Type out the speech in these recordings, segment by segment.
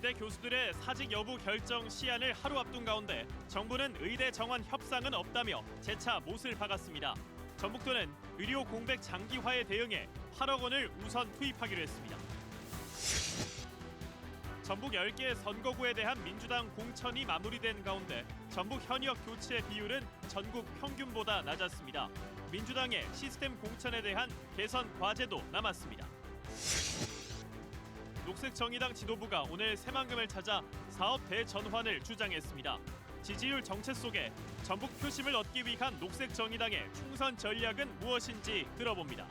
의대 교수들의 사직 여부 결정 시한을 하루 앞둔 가운데 정부는 의대 정원 협상은 없다며 재차 못을 박았습니다. 전북도는 의료 공백 장기화에 대응해 8억 원을 우선 투입하기로 했습니다. 전북 10개 선거구에 대한 민주당 공천이 마무리된 가운데 전북 현역 교체 비율은 전국 평균보다 낮았습니다. 민주당의 시스템 공천에 대한 개선 과제도 남았습니다. 녹색정의당 지도부가 오늘 새만금을 찾아 사업 대전환을 주장했습니다. 지지율 정체 속에 전북 표심을 얻기 위한 녹색정의당의 총선 전략은 무엇인지 들어봅니다.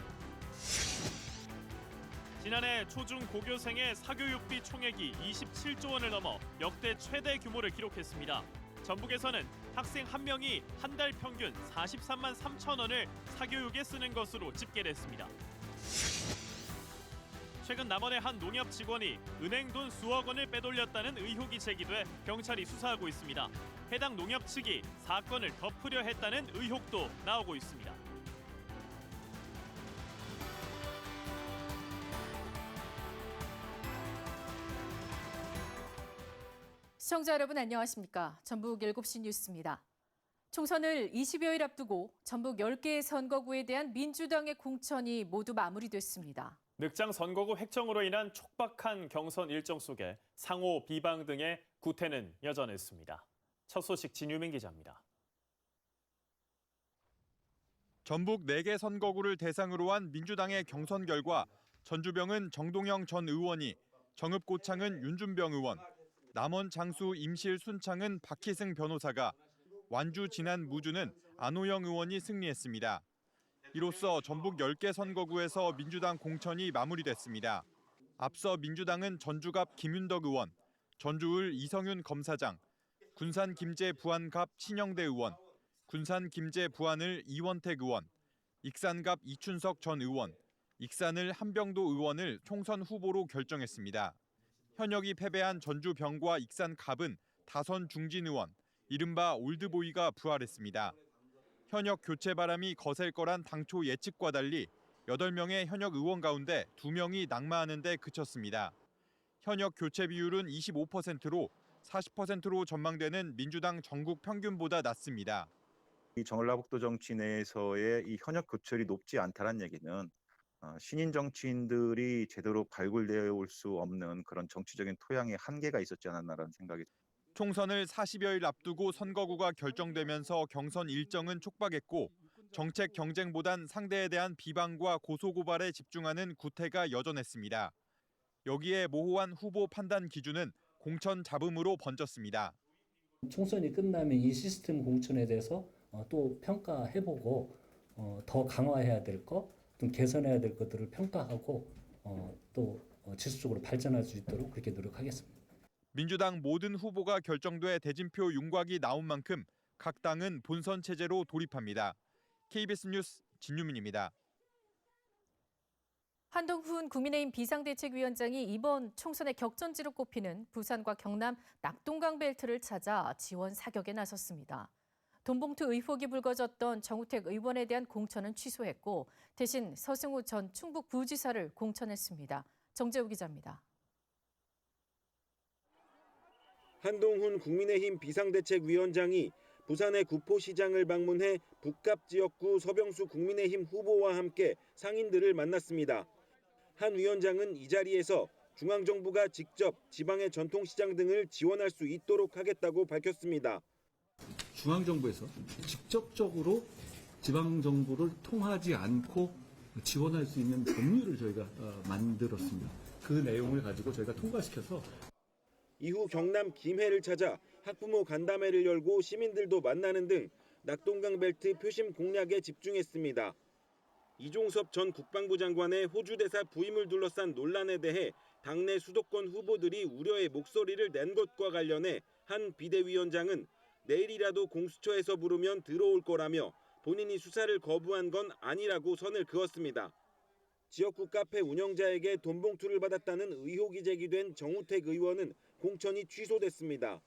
지난해 초중 고교생의 사교육비 총액이 27조 원을 넘어 역대 최대 규모를 기록했습니다. 전북에서는 학생 한 명이 한 달 평균 43만 3천 원을 사교육에 쓰는 것으로 집계됐습니다. 최근 남원의 한 농협 직원이 은행 돈 수억 원을 빼돌렸다는 의혹이 제기돼 경찰이 수사하고 있습니다. 해당 농협 측이 사건을 덮으려 했다는 의혹도 나오고 있습니다. 시청자 여러분 안녕하십니까? 전북 7시 뉴스입니다. 총선을 20여일 앞두고 전북 10개의 선거구에 대한 민주당의 공천이 모두 마무리됐습니다. 늑장 선거구 획정으로 인한 촉박한 경선 일정 속에 상호 비방 등의 구태는 여전했습니다. 첫 소식 진유민 기자입니다. 전북 4개 선거구를 대상으로 한 민주당의 경선 결과 전주병은 정동영 전 의원이, 정읍고창은 윤준병 의원, 남원 장수 임실 순창은 박희승 변호사가, 완주 진안 무주는 안호영 의원이 승리했습니다. 이로써 전북 10개 선거구에서 민주당 공천이 마무리됐습니다. 앞서 민주당은 전주갑 김윤덕 의원, 전주을 이성윤 검사장, 군산 김제 부안갑 신영대 의원, 군산 김제 부안을 이원택 의원, 익산갑 이춘석 전 의원, 익산을 한병도 의원을 총선 후보로 결정했습니다. 현역이 패배한 전주병과 익산갑은 다선 중진 의원, 이른바 올드보이가 부활했습니다. 현역 교체 바람이 거셀 거란 당초 예측과 달리 8명의 현역 의원 가운데 2명이 낙마하는 데 그쳤습니다. 현역 교체 비율은 25%로 40%로 전망되는 민주당 전국 평균보다 낮습니다. 이 전라북도 정치 내에서의 이 현역 교체율이 높지 않다는 얘기는 신인 정치인들이 제대로 발굴되어 올 수 없는 그런 정치적인 토양의 한계가 있었지 않았나라는 생각이 듭니다. 총선을 40여일 앞두고 선거구가 결정되면서 경선 일정은 촉박했고 정책 경쟁보단 상대에 대한 비방과 고소고발에 집중하는 구태가 여전했습니다. 여기에 모호한 후보 판단 기준은 공천 잡음으로 번졌습니다. 총선이 끝나면 이 시스템 공천에 대해서 또 평가해보고 더 강화해야 될 것, 좀 개선해야 될 것들을 평가하고 또 지속적으로 발전할 수 있도록 그렇게 노력하겠습니다. 민주당 모든 후보가 결정돼 대진표 윤곽이 나온 만큼 각 당은 본선 체제로 돌입합니다. KBS 뉴스 진유민입니다. 한동훈 국민의힘 비상대책위원장이 이번 총선의 격전지로 꼽히는 부산과 경남 낙동강 벨트를 찾아 지원 사격에 나섰습니다. 돈봉투 의혹이 불거졌던 정우택 의원에 대한 공천은 취소했고 대신 서승우 전 충북 부지사를 공천했습니다. 정재우 기자입니다. 한동훈 국민의힘 비상대책위원장이 부산의 구포시장을 방문해 북갑 지역구 서병수 국민의힘 후보와 함께 상인들을 만났습니다. 한 위원장은 이 자리에서 중앙정부가 직접 지방의 전통시장 등을 지원할 수 있도록 하겠다고 밝혔습니다. 중앙정부에서 직접적으로 지방정부를 통하지 않고 지원할 수 있는 법률을 저희가 만들었습니다. 그 내용을 가지고 저희가 통과시켜서 이후 경남 김해를 찾아 학부모 간담회를 열고 시민들도 만나는 등 낙동강 벨트 표심 공략에 집중했습니다. 이종섭 전 국방부 장관의 호주 대사 부임을 둘러싼 논란에 대해 당내 수도권 후보들이 우려의 목소리를 낸 것과 관련해 한 비대위원장은 내일이라도 공수처에서 부르면 들어올 거라며 본인이 수사를 거부한 건 아니라고 선을 그었습니다. 지역구 카페 운영자에게 돈봉투를 받았다는 의혹이 제기된 정우택 의원은 공천이 취소됐습니다.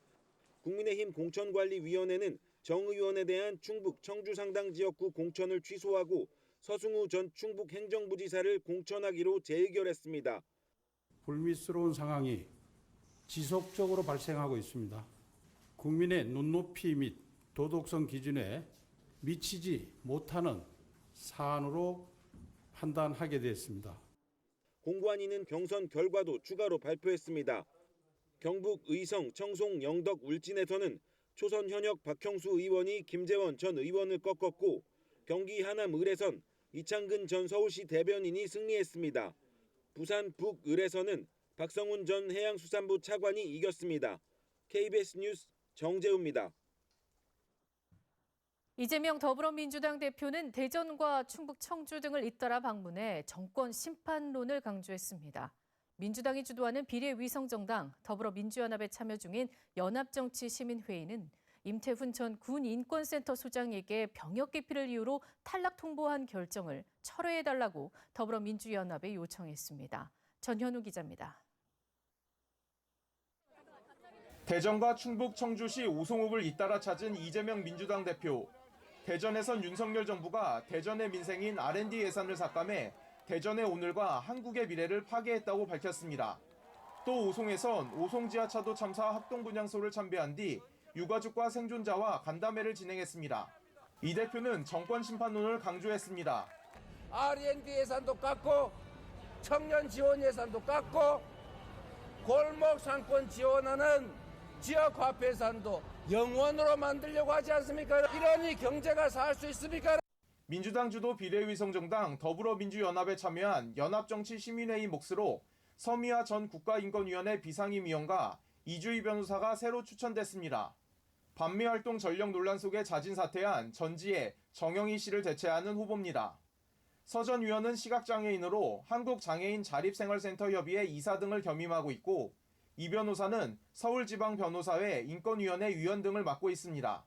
국민의힘 공천관리위원회는 정 의원에 대한 충북 청주 상당 지역구 공천을 취소하고 서승우 전 충북 행정부지사를 공천하기로 재의결했습니다. 불미스러운 상황이 지속적으로 발생하고 있습니다. 국민의 눈높이 및 도덕성 기준에 미치지 못하는 사안으로 판단하게 됐습니다. 공관위는 경선 결과도 추가로 발표했습니다. 경북 의성, 청송, 영덕, 울진에서는 초선 현역 박형수 의원이 김재원 전 의원을 꺾었고 경기 하남 을에선 이창근 전 서울시 대변인이 승리했습니다. 부산 북을에서는 박성훈 전 해양수산부 차관이 이겼습니다. KBS 뉴스 정재우입니다. 이재명 더불어민주당 대표는 대전과 충북 청주 등을 잇따라 방문해 정권 심판론을 강조했습니다. 민주당이 주도하는 비례위성정당 더불어민주연합에 참여 중인 연합정치시민회의는 임태훈 전 군인권센터 소장에게 병역 기피를 이유로 탈락 통보한 결정을 철회해달라고 더불어민주연합에 요청했습니다. 전현우 기자입니다. 대전과 충북 청주시 오송읍을 잇따라 찾은 이재명 민주당 대표. 대전에선 윤석열 정부가 대전의 민생인 R&D 예산을 삭감해 대전의 오늘과 한국의 미래를 파괴했다고 밝혔습니다. 또 오송에선 오송 지하차도 참사 합동분향소를 참배한 뒤 유가족과 생존자와 간담회를 진행했습니다. 이 대표는 정권 심판론을 강조했습니다. R&D 예산도 깎고 청년 지원 예산도 깎고 골목 상권 지원하는 지역 화폐 예산도 영원으로 만들려고 하지 않습니까? 이러니 경제가 살 수 있습니까? 민주당 주도 비례위성정당 더불어민주연합에 참여한 연합정치시민회의 몫으로 서미화 전 국가인권위원회 비상임위원과 이주희 변호사가 새로 추천됐습니다. 반미활동 전력 논란 속에 자진 사퇴한 전지혜, 정영희 씨를 대체하는 후보입니다. 서 전 위원은 시각장애인으로 한국장애인 자립생활센터협의회 이사 등을 겸임하고 있고 이 변호사는 서울지방변호사회 인권위원회 위원 등을 맡고 있습니다.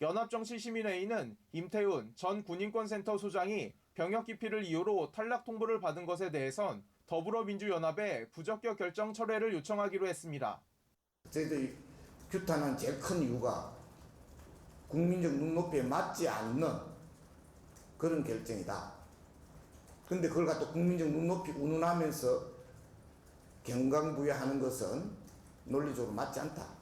연합정치시민회의는 임태훈 전 군인권센터 소장이 병역 기피를 이유로 탈락 통보를 받은 것에 대해선 더불어민주연합에 부적격 결정 철회를 요청하기로 했습니다. 저희들이 규탄한 제일 큰 이유가 국민적 눈높이에 맞지 않는 그런 결정이다. 그런데 그걸 갖다 국민적 눈높이 운운하면서 경강부회하는 것은 논리적으로 맞지 않다.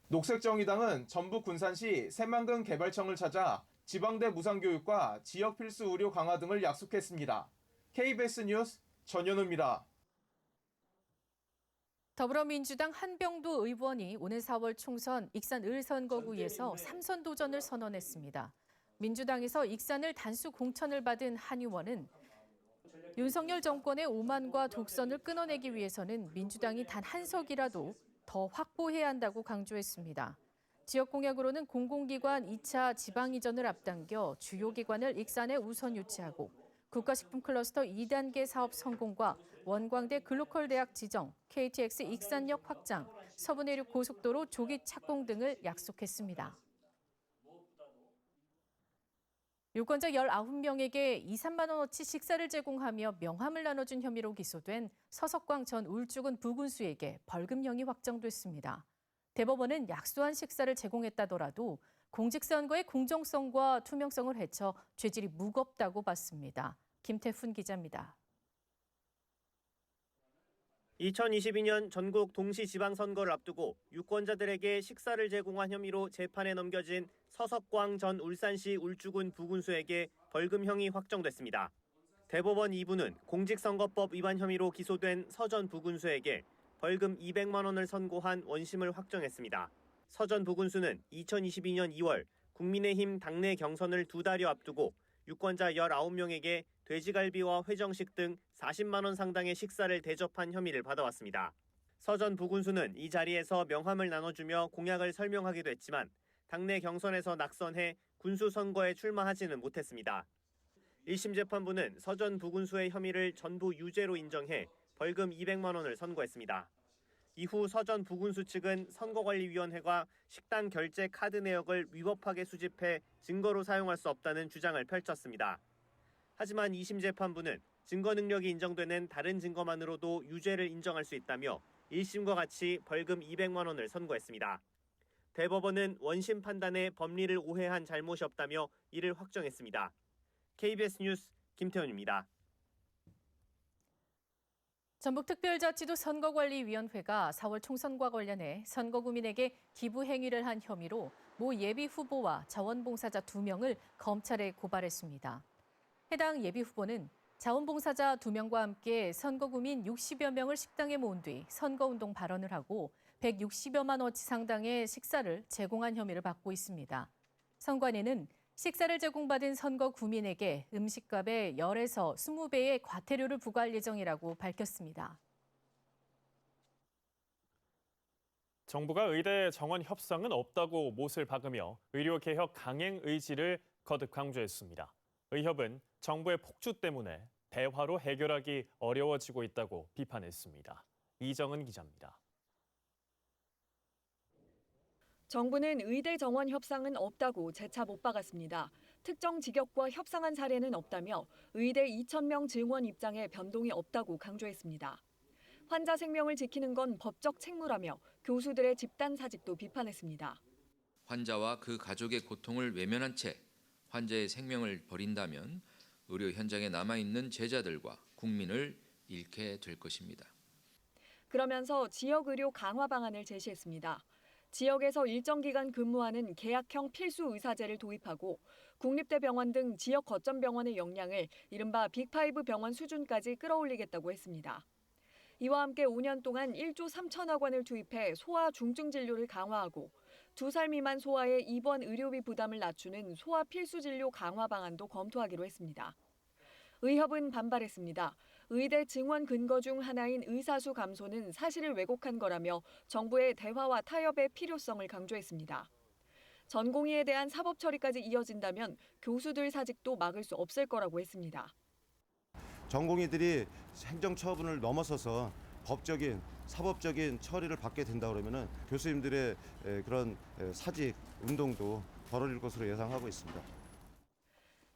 녹색정의당은 전북 군산시 새만금 개발청을 찾아 지방대 무상교육과 지역 필수 의료 강화 등을 약속했습니다. KBS 뉴스 전현우입니다. 더불어민주당 한병도 의원이 오는 4월 총선 익산 을선거구에서 3선 도전을 선언했습니다. 민주당에서 익산을 단수 공천을 받은 한 의원은 윤석열 정권의 오만과 독선을 끊어내기 위해서는 민주당이 단 한 석이라도 더 확보해야 한다고 강조했습니다. 지역 공약으로는 공공기관 2차 지방 이전을 앞당겨 주요 기관을 익산에 우선 유치하고 국가식품 클러스터 2단계 사업 성공과 원광대 글로컬 대학 지정, KTX 익산역 확장, 서부내륙 고속도로 조기 착공 등을 약속했습니다. 유권자 19명에게 2, 3만 원어치 식사를 제공하며 명함을 나눠준 혐의로 기소된 서석광 전 울주군 부군수에게 벌금형이 확정됐습니다. 대법원은 약소한 식사를 제공했다더라도 공직선거의 공정성과 투명성을 해쳐 죄질이 무겁다고 봤습니다. 김태훈 기자입니다. 2022년 전국 동시지방선거를 앞두고 유권자들에게 식사를 제공한 혐의로 재판에 넘겨진 서석광 전 울산시 울주군 부군수에게 벌금형이 확정됐습니다. 대법원 2부는 공직선거법 위반 혐의로 기소된 서 전 부군수에게 벌금 200만 원을 선고한 원심을 확정했습니다. 서 전 부군수는 2022년 2월 국민의힘 당내 경선을 2달여 앞두고 유권자 19명에게 돼지갈비와 회정식 등 40만 원 상당의 식사를 대접한 혐의를 받아왔습니다. 서 전 부군수는 이 자리에서 명함을 나눠주며 공약을 설명하기도 했지만 당내 경선에서 낙선해 군수 선거에 출마하지는 못했습니다. 1심 재판부는 서 전 부군수의 혐의를 전부 유죄로 인정해 벌금 200만 원을 선고했습니다. 이후 서 전 부군수 측은 선거관리위원회가 식당 결제 카드 내역을 위법하게 수집해 증거로 사용할 수 없다는 주장을 펼쳤습니다. 하지만 2심 재판부는 증거 능력이 인정되는 다른 증거만으로도 유죄를 인정할 수 있다며 1심과 같이 벌금 200만 원을 선고했습니다. 대법원은 원심 판단에 법리를 오해한 잘못이 없다며 이를 확정했습니다. KBS 뉴스 김태훈입니다. 전북특별자치도 선거관리위원회가 4월 총선과 관련해 선거구민에게 기부 행위를 한 혐의로 모 예비후보와 자원봉사자 2명을 검찰에 고발했습니다. 해당 예비후보는 자원봉사자 2명과 함께 선거구민 60여 명을 식당에 모은 뒤 선거운동 발언을 하고 160여만 원치 상당의 식사를 제공한 혐의를 받고 있습니다. 선관위는 식사를 제공받은 선거구민에게 음식값의 10에서 20배의 과태료를 부과할 예정이라고 밝혔습니다. 정부가 의대 정원 협상은 없다고 못을 박으며 의료개혁 강행 의지를 거듭 강조했습니다. 의협은 정부의 폭주 때문에 대화로 해결하기 어려워지고 있다고 비판했습니다. 이정은 기자입니다. 정부는 의대 정원 협상은 없다고 재차 못 박았습니다. 특정 직역과 협상한 사례는 없다며 의대 2,000명 증원 입장에 변동이 없다고 강조했습니다. 환자 생명을 지키는 건 법적 책무라며 교수들의 집단 사직도 비판했습니다. 환자와 그 가족의 고통을 외면한 채 환자의 생명을 버린다면 의료 현장에 남아있는 제자들과 국민을 잃게 될 것입니다. 그러면서 지역 의료 강화 방안을 제시했습니다. 지역에서 일정 기간 근무하는 계약형 필수 의사제를 도입하고 국립대 병원 등 지역 거점 병원의 역량을 이른바 빅5 병원 수준까지 끌어올리겠다고 했습니다. 이와 함께 5년 동안 1조 3천억 원을 투입해 소아 중증 진료를 강화하고 2살 미만 소아의 입원 의료비 부담을 낮추는 소아 필수 진료 강화 방안도 검토하기로 했습니다. 의협은 반발했습니다. 의대 증원 근거 중 하나인 의사수 감소는 사실을 왜곡한 거라며 정부의 대화와 타협의 필요성을 강조했습니다. 전공의에 대한 사법 처리까지 이어진다면 교수들 사직도 막을 수 없을 거라고 했습니다. 전공의들이 행정 처분을 넘어서서 법적인 사법적인 처리를 받게 된다 그러면은 교수님들의 그런 사직 운동도 벌어질 것으로 예상하고 있습니다.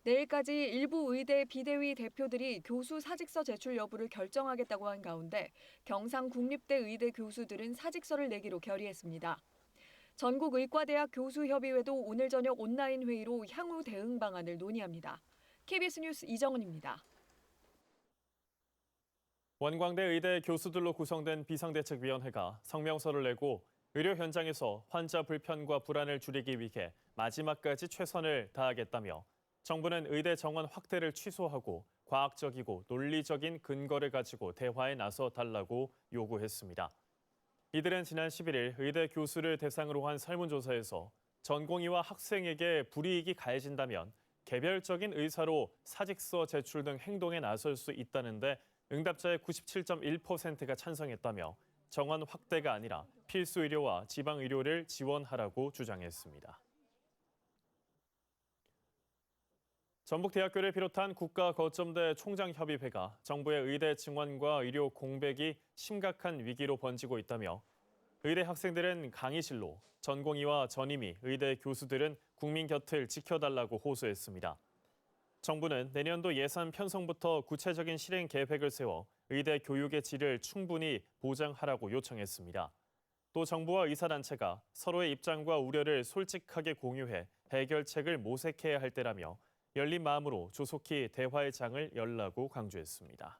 내일까지 일부 의대 비대위 대표들이 교수 사직서 제출 여부를 결정하겠다고 한 가운데 경상국립대 의대 교수들은 사직서를 내기로 결의했습니다. 전국의과대학 교수협의회도 오늘 저녁 온라인 회의로 향후 대응 방안을 논의합니다. KBS 뉴스 이정은입니다. 원광대 의대 교수들로 구성된 비상대책위원회가 성명서를 내고 의료 현장에서 환자 불편과 불안을 줄이기 위해 마지막까지 최선을 다하겠다며 정부는 의대 정원 확대를 취소하고 과학적이고 논리적인 근거를 가지고 대화에 나서 달라고 요구했습니다. 이들은 지난 11일 의대 교수를 대상으로 한 설문조사에서 전공의와 학생에게 불이익이 가해진다면 개별적인 의사로 사직서 제출 등 행동에 나설 수 있다는데 응답자의 97.1%가 찬성했다며 정원 확대가 아니라 필수 의료와 지방 의료를 지원하라고 주장했습니다. 전북대학교를 비롯한 국가거점대 총장협의회가 정부의 의대 증원과 의료 공백이 심각한 위기로 번지고 있다며 의대 학생들은 강의실로, 전공의와 전임의, 의대 교수들은 국민 곁을 지켜달라고 호소했습니다. 정부는 내년도 예산 편성부터 구체적인 실행 계획을 세워 의대 교육의 질을 충분히 보장하라고 요청했습니다. 또 정부와 의사단체가 서로의 입장과 우려를 솔직하게 공유해 해결책을 모색해야 할 때라며 열린 마음으로 조속히 대화의 장을 열라고 강조했습니다.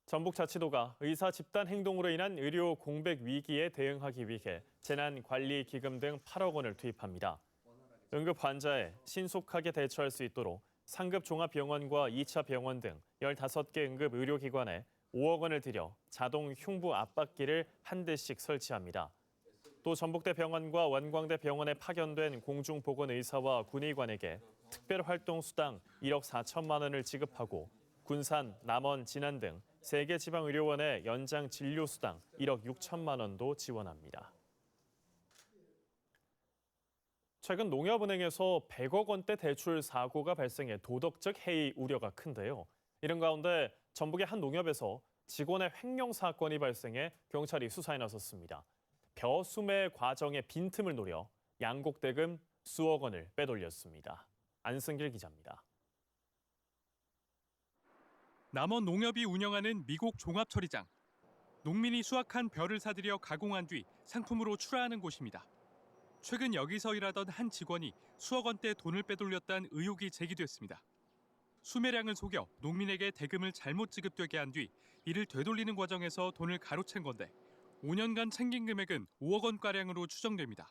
전북자치도가 의사 집단 행동으로 인한 의료 공백 위기에 대응하기 위해 재난관리기금 등 8억 원을 투입합니다. 응급 환자에 신속하게 대처할 수 있도록 상급 종합병원과 2차 병원 등 15개 응급 의료기관에 5억 원을 들여 자동 흉부 압박기를 한 대씩 설치합니다. 또 전북대 병원과 원광대 병원에 파견된 공중보건의사와 군의관에게 특별활동수당 1억 4천만 원을 지급하고 군산, 남원, 진안 등 3개 지방의료원에 연장 진료수당 1억 6천만 원도 지원합니다. 최근 농협은행에서 100억 원대 대출 사고가 발생해 도덕적 해이 우려가 큰데요. 이런 가운데 전북의 한 농협에서 직원의 횡령 사건이 발생해 경찰이 수사에 나섰습니다. 벼수매 과정의 빈틈을 노려 양곡대금 수억 원을 빼돌렸습니다. 안승길 기자입니다. 남원 농협이 운영하는 미곡 종합처리장. 농민이 수확한 벼를 사들여 가공한 뒤 상품으로 출하하는 곳입니다. 최근 여기서 일하던 한 직원이 수억 원대 돈을 빼돌렸다는 의혹이 제기됐습니다. 수매량을 속여 농민에게 대금을 잘못 지급되게 한 뒤 이를 되돌리는 과정에서 돈을 가로챈 건데 5년간 챙긴 금액은 5억 원가량으로 추정됩니다.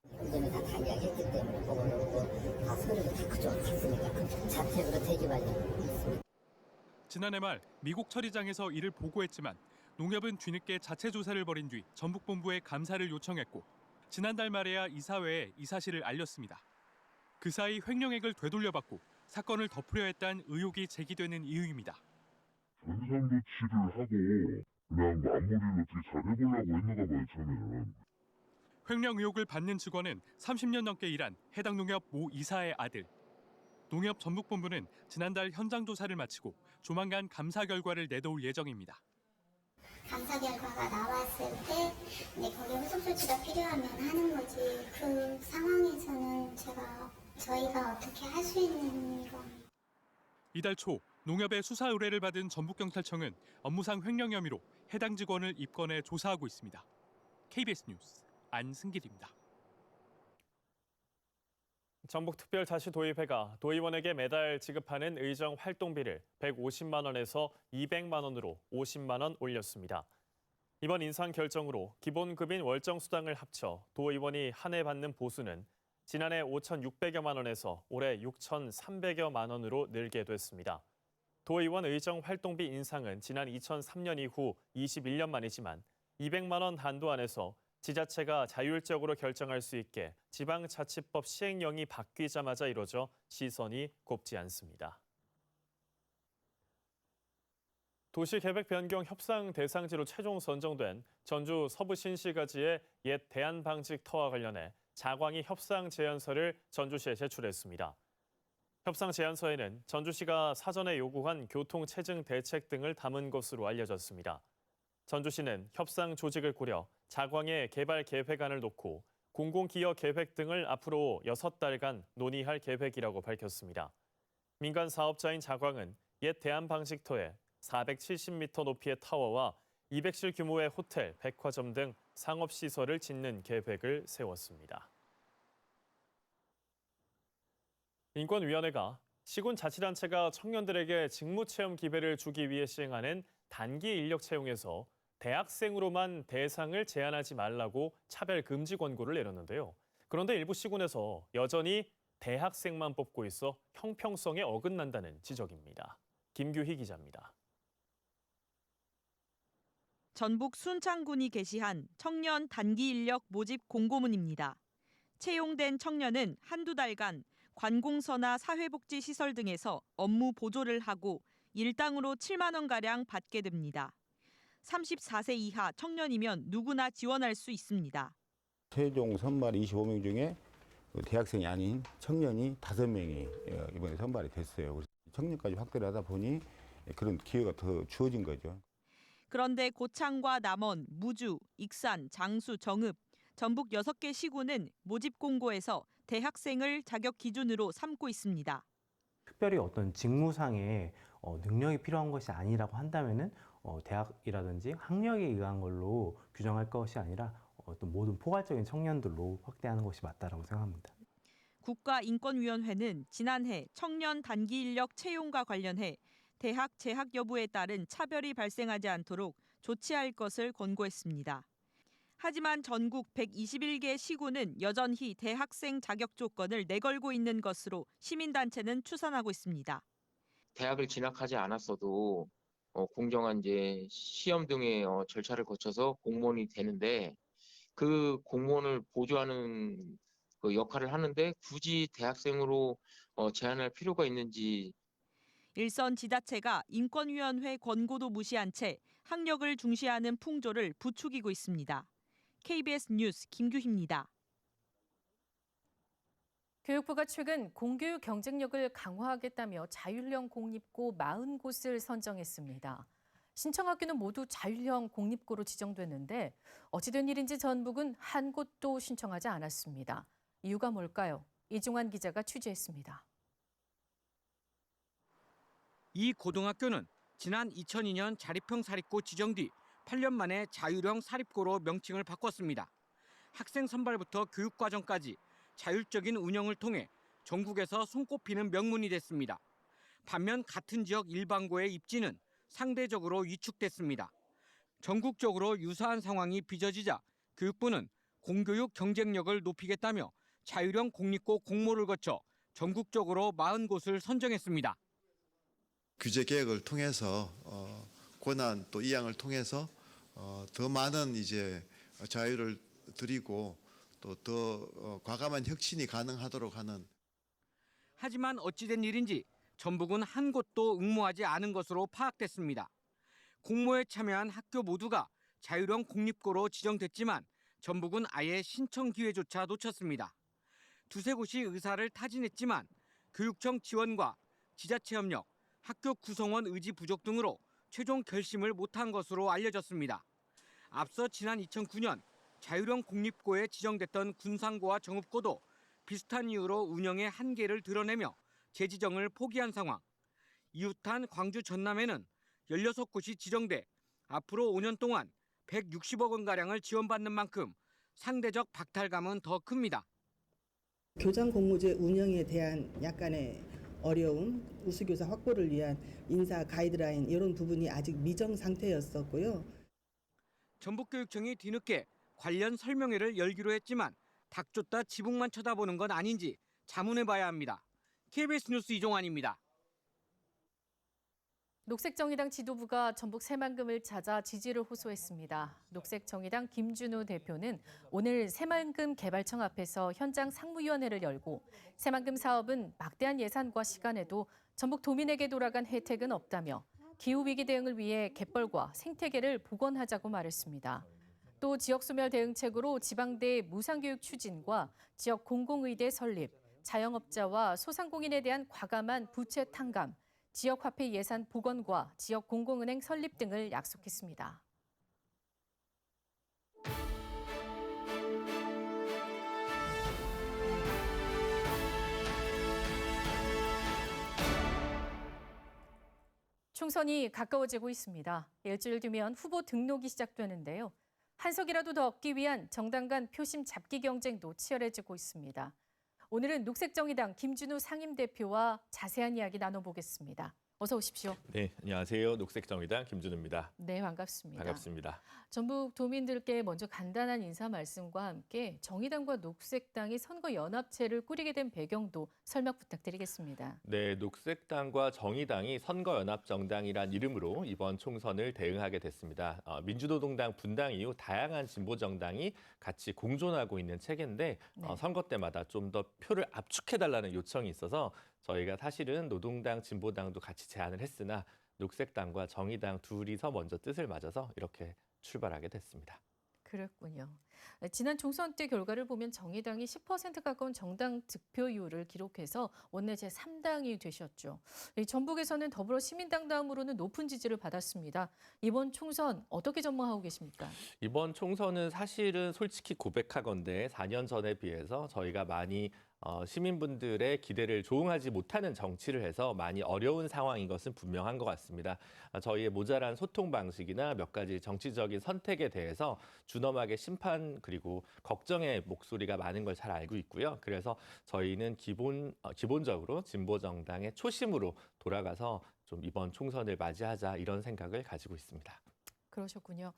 현금이 다 단약했기 때문에 그거 다 서류도 다 그쪽 갔으니까 그쪽 자택으로 대기하려고 있습니다. 지난해 말 미국 처리장에서 이를 보고했지만 농협은 뒤늦게 자체 조사를 벌인 뒤 전북본부에 감사를 요청했고 지난달 말에야 이사회에 이 사실을 알렸습니다. 그 사이 횡령액을 되돌려받고 사건을 덮으려 했다는 의혹이 제기되는 이유입니다. 전산 조치를 하고 그냥 마무리를 어떻게 잘 해보려고 했나 봐요, 처음에는. 횡령 의혹을 받는 직원은 30년 넘게 일한 해당 농협 모 이사의 아들. 농협 전북본부는 지난달 현장 조사를 마치고 조만간 감사 결과를 내놓을 예정입니다. 감사 결과가 나왔을 때 거기에 후속 조치가 필요하면 하는 거지. 그 상황에서는 저희가 어떻게 할 수 있는 거. 이달 초 농협의 수사 의뢰를 받은 전북경찰청은 업무상 횡령 혐의로 해당 직원을 입건해 조사하고 있습니다. KBS 뉴스 안승길입니다. 전북특별자치도의회가 도의원에게 매달 지급하는 의정 활동비를 150만 원에서 200만 원으로 50만 원 올렸습니다. 이번 인상 결정으로 기본급인 월정수당을 합쳐 도의원이 한 해 받는 보수는 지난해 5,600여만 원에서 올해 6,300여만 원으로 늘게 됐습니다. 도의원 의정 활동비 인상은 지난 2003년 이후 21년 만이지만 200만 원 한도 안에서 지자체가 자율적으로 결정할 수 있게 지방자치법 시행령이 바뀌자마자 이뤄져 시선이 곱지 않습니다. 도시계획 변경 협상 대상지로 최종 선정된 전주 서부 신시가지의 옛 대한방직터와 관련해 자광이 협상 제안서를 전주시에 제출했습니다. 협상 제안서에는 전주시가 사전에 요구한 교통 체증 대책 등을 담은 것으로 알려졌습니다. 전주시는 협상 조직을 꾸려 자광의 개발 계획안을 놓고 공공기여 계획 등을 앞으로 6달간 논의할 계획이라고 밝혔습니다. 민간 사업자인 자광은 옛 대한방직터에 470m 높이의 타워와 200실 규모의 호텔, 백화점 등 상업시설을 짓는 계획을 세웠습니다. 인권위원회가 시군자치단체가 청년들에게 직무체험 기회를 주기 위해 시행하는 단기 인력 채용에서 대학생으로만 대상을 제한하지 말라고 차별 금지 권고를 내렸는데요. 그런데 일부 시군에서 여전히 대학생만 뽑고 있어 형평성에 어긋난다는 지적입니다. 김규희 기자입니다. 전북 순창군이 게시한 청년 단기 인력 모집 공고문입니다. 채용된 청년은 한두 달간 관공서나 사회복지시설 등에서 업무 보조를 하고 일당으로 7만 원가량 받게 됩니다. 34세 이하 청년이면 누구나 지원할 수 있습니다. 최종 선발 25명 중에 대학생이 아닌 청년이 5명이 이번에 선발이 됐어요. 그래서 청년까지 확대를 하다 보니 그런 기회가 더 주어진 거죠. 그런데 고창과 남원, 무주, 익산, 장수, 정읍, 전북 6개 시군은 모집 공고에서 대학생을 자격 기준으로 삼고 있습니다. 특별히 어떤 직무상의 능력이 필요한 것이 아니라고 한다면은 대학이라든지 학력에 의한 걸로 규정할 것이 아니라 어떤 모든 포괄적인 청년들로 확대하는 것이 맞다라고 생각합니다. 국가인권위원회는 지난해 청년 단기 인력 채용과 관련해 대학 재학 여부에 따른 차별이 발생하지 않도록 조치할 것을 권고했습니다. 하지만 전국 121개 시군은 여전히 대학생 자격 조건을 내걸고 있는 것으로 시민단체는 추산하고 있습니다. 대학을 진학하지 않았어도 공정한 시험 등의 절차를 거쳐서 공무원이 되는데 그 공무원을 보조하는 그 역할을 하는데 굳이 대학생으로 제한할 필요가 있는지. 일선 지자체가 인권위원회 권고도 무시한 채 학력을 중시하는 풍조를 부추기고 있습니다. KBS 뉴스 김규희입니다. 교육부가 최근 공교육 경쟁력을 강화하겠다며 자율형 공립고 40곳을 선정했습니다. 신청학교는 모두 자율형 공립고로 지정됐는데 어찌된 일인지 전북은 한 곳도 신청하지 않았습니다. 이유가 뭘까요? 이중환 기자가 취재했습니다. 이 고등학교는 지난 2002년 자립형 사립고 지정 뒤 8년 만에 자율형 사립고로 명칭을 바꿨습니다. 학생 선발부터 교육과정까지 자율적인 운영을 통해 전국에서 손꼽히는 명문이 됐습니다. 반면 같은 지역 일반고의 입지는 상대적으로 위축됐습니다. 전국적으로 유사한 상황이 빚어지자 교육부는 공교육 경쟁력을 높이겠다며 자율형 공립고 공모를 거쳐 전국적으로 40곳을 선정했습니다. 규제 개혁을 통해서 권한 또 이양을 통해서 더 많은 이제 자유를 드리고 또 더 과감한 혁신이 가능하도록 하는. 하지만 어찌된 일인지 전북은 한 곳도 응모하지 않은 것으로 파악됐습니다. 공모에 참여한 학교 모두가 자율형 공립고로 지정됐지만 전북은 아예 신청 기회조차 놓쳤습니다. 두세 곳이 의사를 타진했지만 교육청 지원과 지자체 협력, 학교 구성원 의지 부족 등으로 최종 결심을 못한 것으로 알려졌습니다. 앞서 지난 2009년 자율형 공립고에 지정됐던 군산고와 정읍고도 비슷한 이유로 운영의 한계를 드러내며 재지정을 포기한 상황. 이웃한 광주 전남에는 16곳이 지정돼 앞으로 5년 동안 160억 원가량을 지원받는 만큼 상대적 박탈감은 더 큽니다. 교장 공모제 운영에 대한 약간의 어려움, 우수교사 확보를 위한 인사 가이드라인 이런 부분이 아직 미정 상태였었고요. 전북교육청이 뒤늦게 관련 설명회를 열기로 했지만 닥쳤다 지붕만 쳐다보는 건 아닌지 자문해봐야 합니다. KBS 뉴스 이종환입니다. 녹색정의당 지도부가 전북 새만금을 찾아 지지를 호소했습니다. 녹색정의당 김준우 대표는 오늘 새만금 개발청 앞에서 현장 상무위원회를 열고 새만금 사업은 막대한 예산과 시간에도 전북 도민에게 돌아간 혜택은 없다며 기후위기 대응을 위해 갯벌과 생태계를 복원하자고 말했습니다. 또 지역소멸 대응책으로 지방대 무상교육 추진과 지역 공공의대 설립, 자영업자와 소상공인에 대한 과감한 부채 탕감, 지역화폐 예산 복원과 지역 공공은행 설립 등을 약속했습니다. 총선이 가까워지고 있습니다. 일주일 뒤면 후보 등록이 시작되는데요. 한 석이라도 더 얻기 위한 정당 간 표심 잡기 경쟁도 치열해지고 있습니다. 오늘은 녹색정의당 김준우 상임대표와 자세한 이야기 나눠보겠습니다. 어서 오십시오. 네, 안녕하세요. 녹색정의당 김준우입니다. 네, 반갑습니다. 반갑습니다. 전북 도민들께 먼저 간단한 인사 말씀과 함께 정의당과 녹색당이 선거 연합체를 꾸리게 된 배경도 설명 부탁드리겠습니다. 네, 녹색당과 정의당이 선거연합정당이란 이름으로 이번 총선을 대응하게 됐습니다. 민주노동당 분당 이후 다양한 진보정당이 같이 공존하고 있는 체계인데 네. 선거 때마다 좀 더 표를 압축해달라는 요청이 있어서 저희가 사실은 노동당, 진보당도 같이 제안을 했으나 녹색당과 정의당 둘이서 먼저 뜻을 맞아서 이렇게 출발하게 됐습니다. 그렇군요. 지난 총선 때 결과를 보면 정의당이 10% 가까운 정당 득표율을 기록해서 원내 제3당이 되셨죠. 전북에서는 더불어시민당 다음으로는 높은 지지를 받았습니다. 이번 총선 어떻게 전망하고 계십니까? 이번 총선은 사실은 솔직히 고백하건대 4년 전에 비해서 저희가 많이 시민분들의 기대를 조응하지 못하는 정치를 해서 많이 어려운 상황인 것은 분명한 것 같습니다. 저희의 모자란 소통 방식이나 몇 가지 정치적인 선택에 대해서 준엄하게 심판 그리고 걱정의 목소리가 많은 걸 잘 알고 있고요. 그래서 저희는 기본적으로 진보정당의 초심으로 돌아가서 좀 이번 총선을 맞이하자 이런 생각을 가지고 있습니다. 그러셨군요.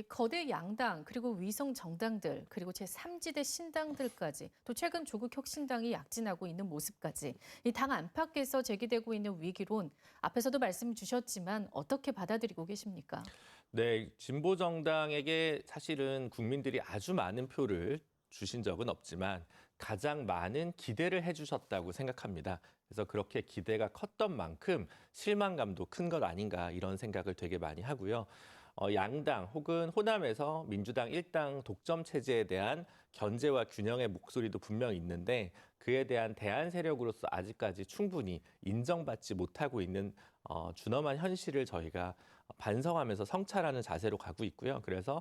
거대 양당 그리고 위성 정당들 그리고 제3지대 신당들까지 또 최근 조국 혁신당이 약진하고 있는 모습까지 이 당 안팎에서 제기되고 있는 위기론 앞에서도 말씀 주셨지만 어떻게 받아들이고 계십니까? 네, 진보정당에게 사실은 국민들이 아주 많은 표를 주신 적은 없지만 가장 많은 기대를 해주셨다고 생각합니다. 그래서 그렇게 기대가 컸던 만큼 실망감도 큰 것 아닌가 이런 생각을 되게 많이 하고요. 양당 혹은 호남에서 민주당 1당 독점 체제에 대한 견제와 균형의 목소리도 분명히 있는데 그에 대한 대안 세력으로서 아직까지 충분히 인정받지 못하고 있는 준엄한 현실을 저희가 반성하면서 성찰하는 자세로 가고 있고요. 그래서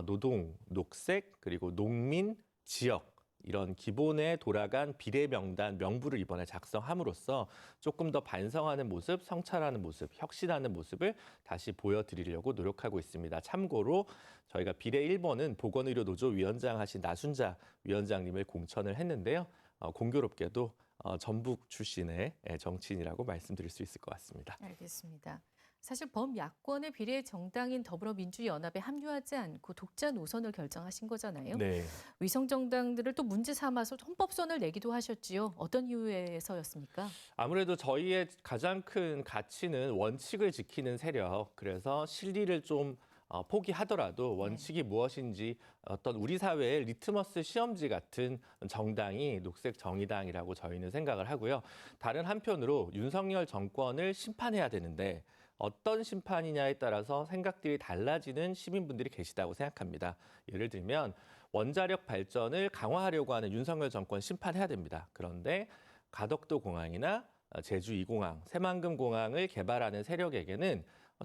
노동, 녹색, 그리고 농민, 지역 이런 기본에 돌아간 비례명단 명부를 이번에 작성함으로써 조금 더 반성하는 모습, 성찰하는 모습, 혁신하는 모습을 다시 보여드리려고 노력하고 있습니다. 참고로 저희가 비례 1번은 보건의료노조 위원장 하신 나순자 위원장님을 공천을 했는데요. 공교롭게도 전북 출신의 정치인이라고 말씀드릴 수 있을 것 같습니다. 알겠습니다. 사실 범야권의 비례 정당인 더불어민주연합에 합류하지 않고 독자 노선을 결정하신 거잖아요. 네. 위성 정당들을 또 문제 삼아서 헌법선을 내기도 하셨지요. 어떤 이유에서였습니까? 아무래도 저희의 가장 큰 가치는 원칙을 지키는 세력. 그래서 실리를 좀 포기하더라도 원칙이 무엇인지 어떤 우리 사회의 리트머스 시험지 같은 정당이 녹색 정의당이라고 저희는 생각을 하고요. 다른 한편으로 윤석열 정권을 심판해야 되는데 어떤 심판이냐에 따라서 생각들이 달라지는 시민분들이 계시다고 생각합니다. 예를 들면 원자력 발전을 강화하려고 하는 윤석열 정권 심판해야 됩니다. 그런데 가덕도 공항이나 제주 2공항, 새만금 공항을 개발하는 세력에게는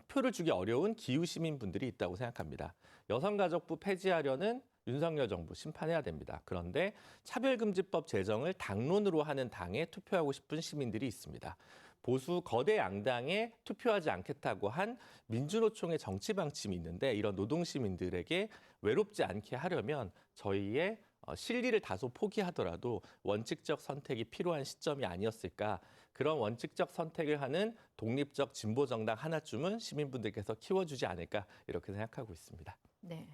표를 주기 어려운 기후 시민분들이 있다고 생각합니다. 여성가족부 폐지하려는 윤석열 정부 심판해야 됩니다. 그런데 차별금지법 제정을 당론으로 하는 당에 투표하고 싶은 시민들이 있습니다. 보수 거대 양당에 투표하지 않겠다고 한 민주노총의 정치 방침이 있는데 이런 노동시민들에게 외롭지 않게 하려면 저희의 실리를 다소 포기하더라도 원칙적 선택이 필요한 시점이 아니었을까. 그런 원칙적 선택을 하는 독립적 진보정당 하나쯤은 시민분들께서 키워주지 않을까 이렇게 생각하고 있습니다. 네.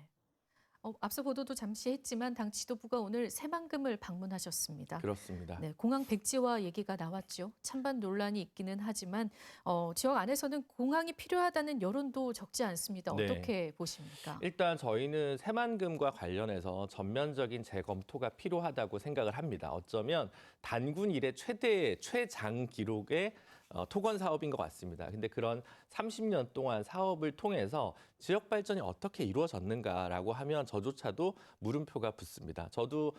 앞서 보도도 잠시 했지만 당 지도부가 오늘 새만금을 방문하셨습니다. 그렇습니다. 네, 공항 백지화 얘기가 나왔죠. 찬반 논란이 있기는 하지만 지역 안에서는 공항이 필요하다는 여론도 적지 않습니다. 네. 어떻게 보십니까? 일단 저희는 새만금과 관련해서 전면적인 재검토가 필요하다고 생각을 합니다. 어쩌면 단군 이래 최장 기록의 토건 사업인 것 같습니다. 근데 그런 30년 동안 사업을 통해서 지역 발전이 어떻게 이루어졌는가라고 하면 저조차도 물음표가 붙습니다. 저도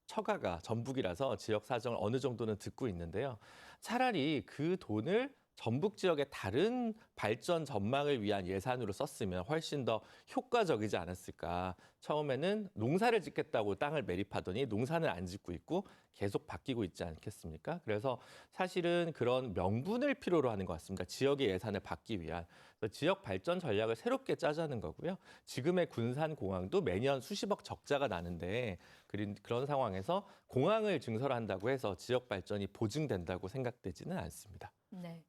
처가가 전북이라서 지역 사정을 어느 정도는 듣고 있는데요. 차라리 그 돈을 전북 지역의 다른 발전 전망을 위한 예산으로 썼으면 훨씬 더 효과적이지 않았을까. 처음에는 농사를 짓겠다고 땅을 매립하더니 농사는 안 짓고 있고 계속 바뀌고 있지 않겠습니까? 그래서 사실은 그런 명분을 필요로 하는 것 같습니다. 지역의 예산을 받기 위한. 지역 발전 전략을 새롭게 짜자는 거고요. 지금의 군산공항도 매년 수십억 적자가 나는데 그런 상황에서 공항을 증설한다고 해서 지역 발전이 보증된다고 생각되지는 않습니다. 네.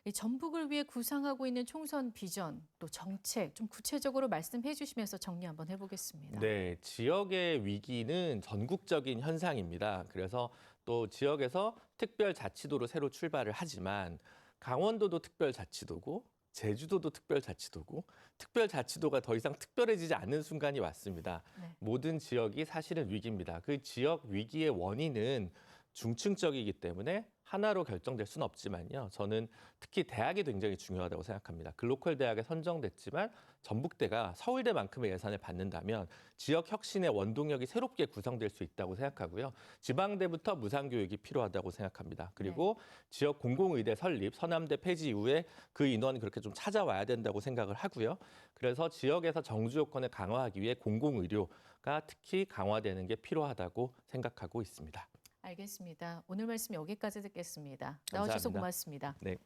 이 전북을 위해 구상하고 있는 총선 비전, 또 정책 좀 구체적으로 말씀해 주시면서 정리 한번 해보겠습니다. 네, 지역의 위기는 전국적인 현상입니다. 그래서 또 지역에서 특별자치도로 새로 출발을 하지만 강원도도 특별자치도고 제주도도 특별자치도고 특별자치도가 더 이상 특별해지지 않는 순간이 왔습니다. 네. 모든 지역이 사실은 위기입니다. 그 지역 위기의 원인은 중층적이기 때문에 하나로 결정될 수는 없지만요. 저는 특히 대학이 굉장히 중요하다고 생각합니다. 글로컬 대학에 선정됐지만 전북대가 서울대만큼의 예산을 받는다면 지역 혁신의 원동력이 새롭게 구성될 수 있다고 생각하고요. 지방대부터 무상교육이 필요하다고 생각합니다. 그리고 지역 공공의대 설립, 서남대 폐지 이후에 그 인원이 그렇게 좀 찾아와야 된다고 생각을 하고요. 그래서 지역에서 정주 요건을 강화하기 위해 공공의료가 특히 강화되는 게 필요하다고 생각하고 있습니다. 알겠습니다. 오늘 말씀 여기까지 듣겠습니다. 나와주셔서 고맙습니다. 네.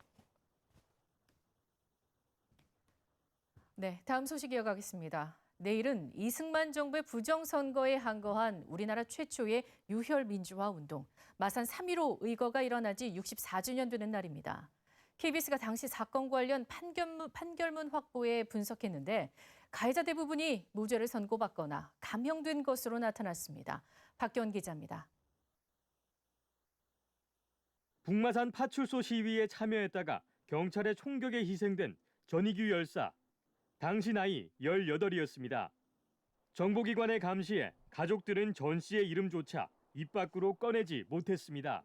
네, 다음 소식 이어가겠습니다. 내일은 이승만 정부의 부정선거에 항거한 우리나라 최초의 유혈민주화 운동, 마산 3.15 의거가 일어난 지 64주년 되는 날입니다. KBS가 당시 사건 관련 판결문 확보에 분석했는데 가해자 대부분이 무죄를 선고받거나 감형된 것으로 나타났습니다. 박기원 기자입니다. 북마산 파출소 시위에 참여했다가 경찰의 총격에 희생된 전희규 열사. 당시 나이 18이었습니다. 정보기관의 감시에 가족들은 전 씨의 이름조차 입 밖으로 꺼내지 못했습니다.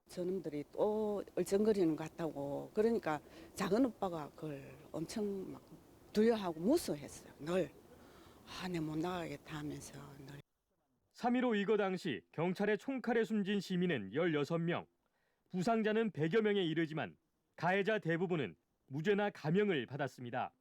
저놈들이 또 얼쩡거리는 것 같다고. 그러니까 작은 오빠가 그걸 엄청 막 두려워하고 무서워했어요. 늘. 내 못 나가겠다 하면서 늘. 3.15 의거 당시 경찰의 총칼에 숨진 시민은 16명. 부상자는 100여 명에 이르지만 가해자 대부분은 무죄나 감형을 받았습니다.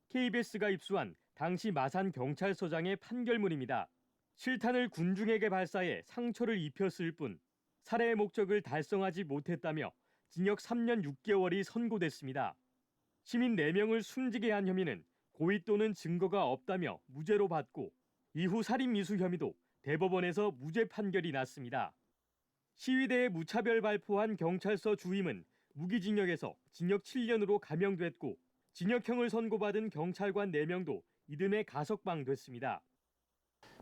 KBS가 입수한 당시 마산 경찰서장의 판결문입니다. 실탄을 군중에게 발사해 상처를 입혔을 뿐 살해의 목적을 달성하지 못했다며 징역 3년 6개월이 선고됐습니다. 시민 4명을 숨지게 한 혐의는 고의 또는 증거가 없다며 무죄로 받고 이후 살인 미수 혐의도 대법원에서 무죄 판결이 났습니다. 시위대에 무차별 발포한 경찰서 주임은 무기징역에서 징역 7년으로 감형됐고 징역형을 선고받은 경찰관 4명도 이듬해 가석방됐습니다.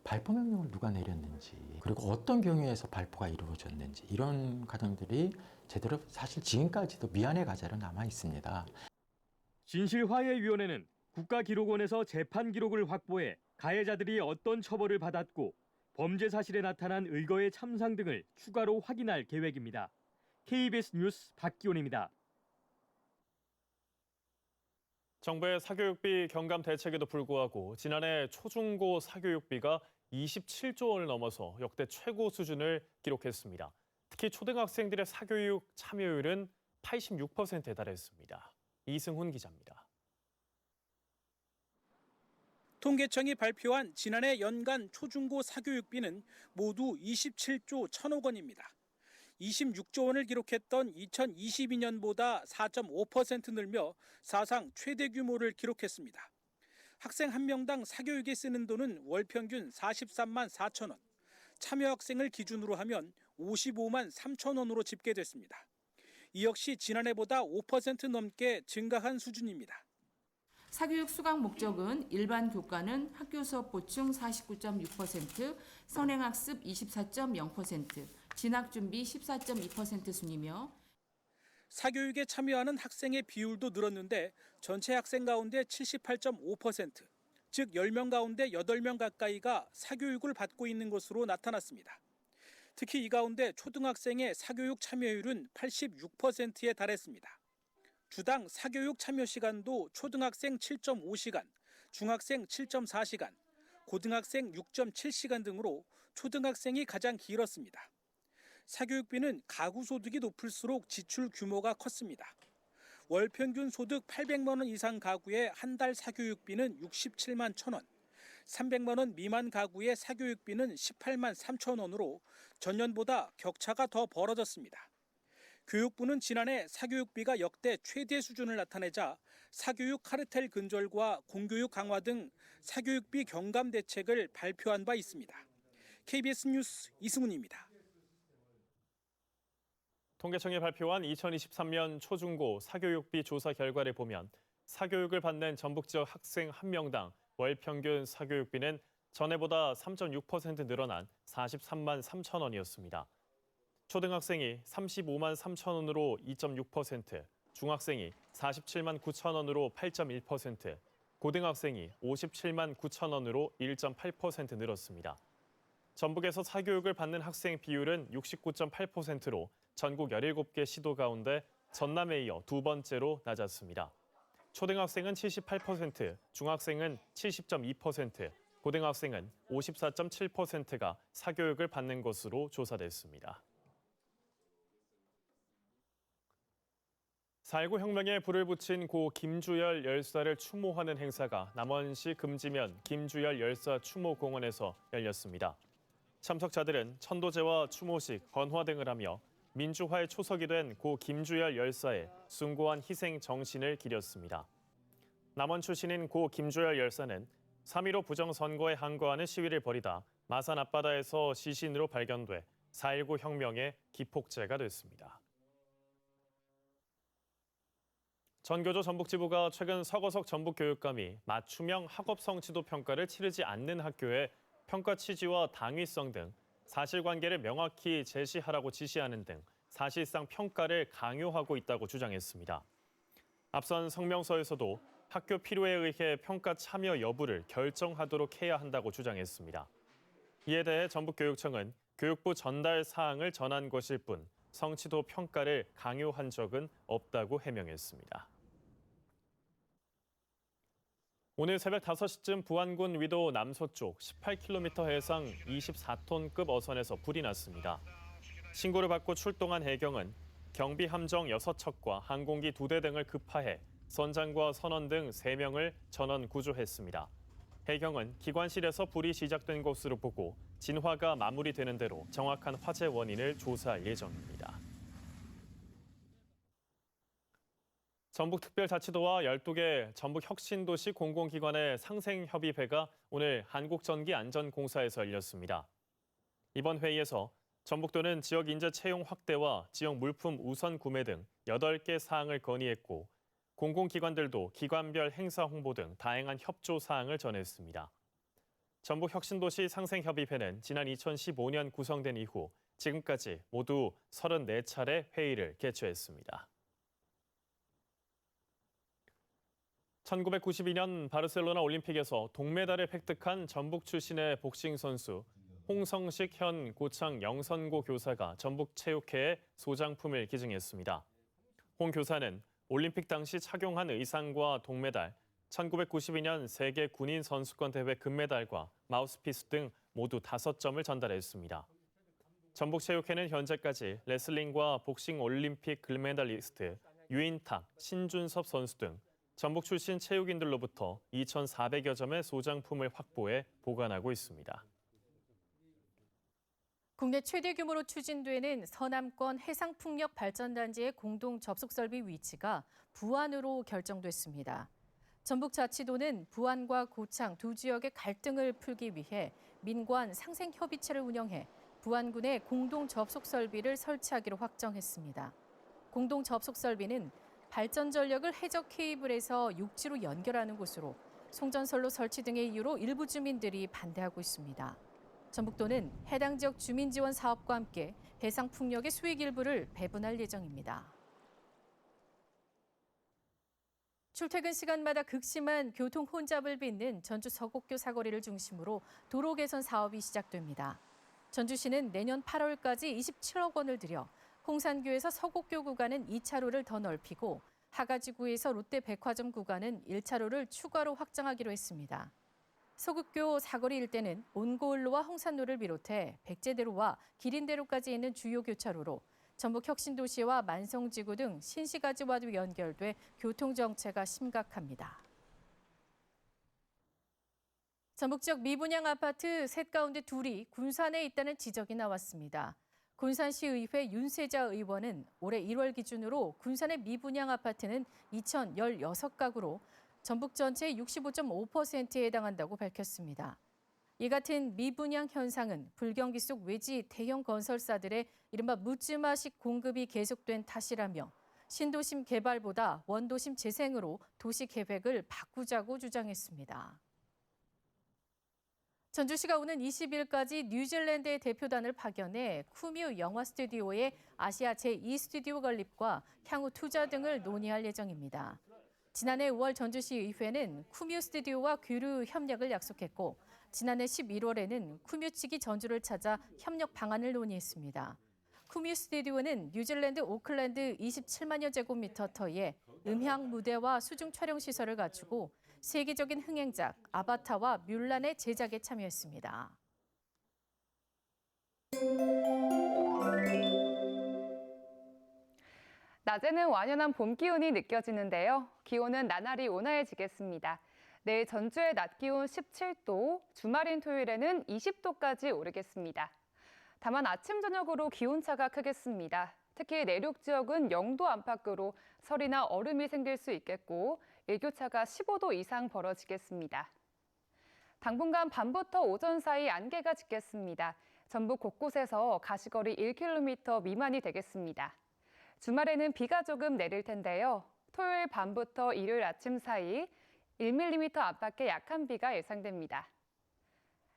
발포 명령을 누가 내렸는지 그리고 어떤 경위에서 발포가 이루어졌는지 이런 과정들이 제대로 사실 지금까지도 미안의 가자로 남아 있습니다. 진실화해위원회는 국가기록원에서 재판 기록을 확보해 가해자들이 어떤 처벌을 받았고 범죄 사실에 나타난 의거의 참상 등을 추가로 확인할 계획입니다. KBS 뉴스 박기온입니다. 정부의 사교육비 경감 대책에도 불구하고 지난해 초중고 사교육비가 27조 원을 넘어서 역대 최고 수준을 기록했습니다. 특히 초등학생들의 사교육 참여율은 86%에 달했습니다. 이승훈 기자입니다. 통계청이 발표한 지난해 연간 초중고 사교육비는 모두 27조 1천억 원입니다. 26조 원을 기록했던 2022년보다 4.5% 늘며 사상 최대 규모를 기록했습니다. 학생 한 명당 사교육에 쓰는 돈은 월 평균 43만 4천 원, 참여 학생을 기준으로 하면 55만 3천 원으로 집계됐습니다. 이 역시 지난해보다 5% 넘게 증가한 수준입니다. 사교육 수강 목적은 일반 교과는 학교 수업 보충 49.6%, 선행학습 24.0%, 진학준비 14.2% 순이며 사교육에 참여하는 학생의 비율도 늘었는데 전체 학생 가운데 78.5%, 즉 10명 가운데 8명 가까이가 사교육을 받고 있는 것으로 나타났습니다. 특히 이 가운데 초등학생의 사교육 참여율은 86%에 달했습니다. 주당 사교육 참여 시간도 초등학생 7.5시간, 중학생 7.4시간, 고등학생 6.7시간 등으로 초등학생이 가장 길었습니다. 사교육비는 가구 소득이 높을수록 지출 규모가 컸습니다. 월 평균 소득 800만 원 이상 가구의 한 달 사교육비는 67만 1천 원, 300만 원 미만 가구의 사교육비는 18만 3천 원으로 전년보다 격차가 더 벌어졌습니다. 교육부는 지난해 사교육비가 역대 최대 수준을 나타내자 사교육 카르텔 근절과 공교육 강화 등 사교육비 경감 대책을 발표한 바 있습니다. KBS 뉴스 이승훈입니다. 통계청이 발표한 2023년 초중고 사교육비 조사 결과를 보면 사교육을 받는 전북 지역 학생 한 명당 월 평균 사교육비는 전해보다 3.6% 늘어난 43만 3천 원이었습니다. 초등학생이 35만 3천 원으로 2.6%, 중학생이 47만 9천 원으로 8.1%, 고등학생이 57만 9천 원으로 1.8% 늘었습니다. 전북에서 사교육을 받는 학생 비율은 69.8%로 전국 17개 시도 가운데 전남에 이어 두 번째로 낮았습니다. 초등학생은 78%, 중학생은 70.2%, 고등학생은 54.7%가 사교육을 받는 것으로 조사됐습니다. 4.19 혁명에 불을 붙인 고 김주열 열사를 추모하는 행사가 남원시 금지면 김주열 열사 추모공원에서 열렸습니다. 참석자들은 천도제와 추모식, 건화 등을 하며 민주화의 초석이 된 고 김주열 열사의 숭고한 희생 정신을 기렸습니다. 남원 출신인 고 김주열 열사는 3.15 부정선거에 항거하는 시위를 벌이다 마산 앞바다에서 시신으로 발견돼 4.19 혁명의 기폭제가 됐습니다. 전교조 전북지부가 최근 서거석 전북교육감이 맞춤형 학업 성취도 평가를 치르지 않는 학교에 평가 취지와 당위성 등 사실관계를 명확히 제시하라고 지시하는 등 사실상 평가를 강요하고 있다고 주장했습니다. 앞선 성명서에서도 학교 필요에 의해 평가 참여 여부를 결정하도록 해야 한다고 주장했습니다. 이에 대해 전북교육청은 교육부 전달 사항을 전한 것일 뿐 성취도 평가를 강요한 적은 없다고 해명했습니다. 오늘 새벽 5시쯤 부안군 위도 남서쪽 18km 해상 24톤급 어선에서 불이 났습니다. 신고를 받고 출동한 해경은 경비 함정 6척과 항공기 2대 등을 급파해 선장과 선원 등 3명을 전원 구조했습니다. 해경은 기관실에서 불이 시작된 것으로 보고 진화가 마무리되는 대로 정확한 화재 원인을 조사할 예정입니다. 전북특별자치도와 12개 전북혁신도시 공공기관의 상생협의회가 오늘 한국전기안전공사에서 열렸습니다. 이번 회의에서 전북도는 지역 인재 채용 확대와 지역 물품 우선 구매 등 8개 사항을 건의했고 공공기관들도 기관별 행사 홍보 등 다양한 협조 사항을 전했습니다. 전북혁신도시 상생협의회는 지난 2015년 구성된 이후 지금까지 모두 34차례 회의를 개최했습니다. 1992년 바르셀로나 올림픽에서 동메달을 획득한 전북 출신의 복싱 선수 홍성식 현 고창 영선고 교사가 전북체육회에 소장품을 기증했습니다. 홍 교사는 올림픽 당시 착용한 의상과 동메달, 1992년 세계 군인 선수권 대회 금메달과 마우스피스 등 모두 5점을 전달했습니다. 전북체육회는 현재까지 레슬링과 복싱 올림픽 금메달리스트 유인탁, 신준섭 선수 등 전북 출신 체육인들로부터 2,400여 점의 소장품을 확보해 보관하고 있습니다. 국내 최대 규모로 추진되는 서남권 해상풍력 발전단지의 공동 접속설비 위치가 부안으로 결정됐습니다. 전북자치도는 부안과 고창 두 지역의 갈등을 풀기 위해 민관 상생협의체를 운영해 부안군에 공동 접속설비를 설치하기로 확정했습니다. 공동 접속설비는 발전 전력을 해적 케이블에서 육지로 연결하는 곳으로 송전선로 설치 등의 이유로 일부 주민들이 반대하고 있습니다. 전북도는 해당 지역 주민 지원 사업과 함께 해상 풍력의 수익 일부를 배분할 예정입니다. 출퇴근 시간마다 극심한 교통 혼잡을 빚는 전주 서곡교 사거리를 중심으로 도로 개선 사업이 시작됩니다. 전주시는 내년 8월까지 27억 원을 들여 홍산교에서 서곡교 구간은 2차로를 더 넓히고 하가지구에서 롯데백화점 구간은 1차로를 추가로 확장하기로 했습니다. 서곡교 사거리 일대는 온고을로와 홍산로를 비롯해 백제대로와 기린대로까지 있는 주요 교차로로 전북혁신도시와 만성지구 등 신시가지와도 연결돼 교통정체가 심각합니다. 전북 지역 미분양 아파트 셋 가운데 둘이 군산에 있다는 지적이 나왔습니다. 군산시의회 윤세자 의원은 올해 1월 기준으로 군산의 미분양 아파트는 2,016가구로 전북 전체의 65.5%에 해당한다고 밝혔습니다. 이 같은 미분양 현상은 불경기 속 외지 대형 건설사들의 이른바 묻지마식 공급이 계속된 탓이라며 신도심 개발보다 원도심 재생으로 도시 계획을 바꾸자고 주장했습니다. 전주시가 오는 20일까지 뉴질랜드의 대표단을 파견해 쿠뮤 영화 스튜디오의 아시아 제2스튜디오 건립과 향후 투자 등을 논의할 예정입니다. 지난해 5월 전주시의회는 쿠뮤 스튜디오와 교류 협력을 약속했고 지난해 11월에는 쿠뮤 측이 전주를 찾아 협력 방안을 논의했습니다. 쿠뮤 스튜디오는 뉴질랜드 오클랜드 27만여 제곱미터 터에 음향 무대와 수중 촬영 시설을 갖추고 세계적인 흥행작 아바타와 뮬란의 제작에 참여했습니다. 낮에는 완연한 봄 기운이 느껴지는데요. 기온은 나날이 온화해지겠습니다. 내일 전주의 낮 기온 17도, 주말인 토요일에는 20도까지 오르겠습니다. 다만 아침 저녁으로 기온차가 크겠습니다. 특히 내륙 지역은 0도 안팎으로 설이나 얼음이 생길 수 있겠고 일교차가 15도 이상 벌어지겠습니다. 당분간 밤부터 오전 사이 안개가 짙겠습니다. 전북 곳곳에서 가시거리 1km 미만이 되겠습니다. 주말에는 비가 조금 내릴 텐데요. 토요일 밤부터 일요일 아침 사이 1mm 안팎의 약한 비가 예상됩니다.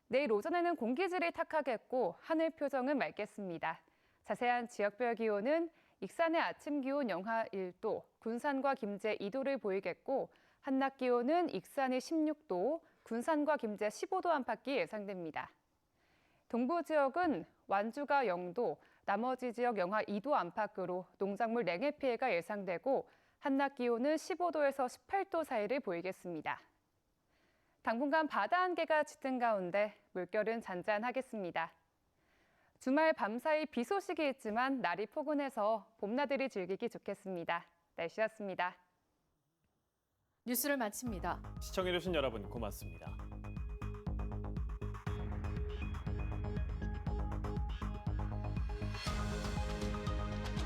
내일 오전에는 공기질이 탁하겠고 하늘 표정은 맑겠습니다. 자세한 지역별 기온은 익산의 아침 기온 영하 1도, 군산과 김제 2도를 보이겠고 한낮 기온은 익산이 16도, 군산과 김제 15도 안팎이 예상됩니다. 동부 지역은 완주가 0도, 나머지 지역 영하 2도 안팎으로 농작물 냉해 피해가 예상되고 한낮 기온은 15도에서 18도 사이를 보이겠습니다. 당분간 바다 안개가 짙은 가운데 물결은 잔잔하겠습니다. 주말 밤사이 비 소식이 있지만 날이 포근해서 봄나들이 즐기기 좋겠습니다. 날씨였습니다. 뉴스를 마칩니다. 시청해주신 여러분 고맙습니다.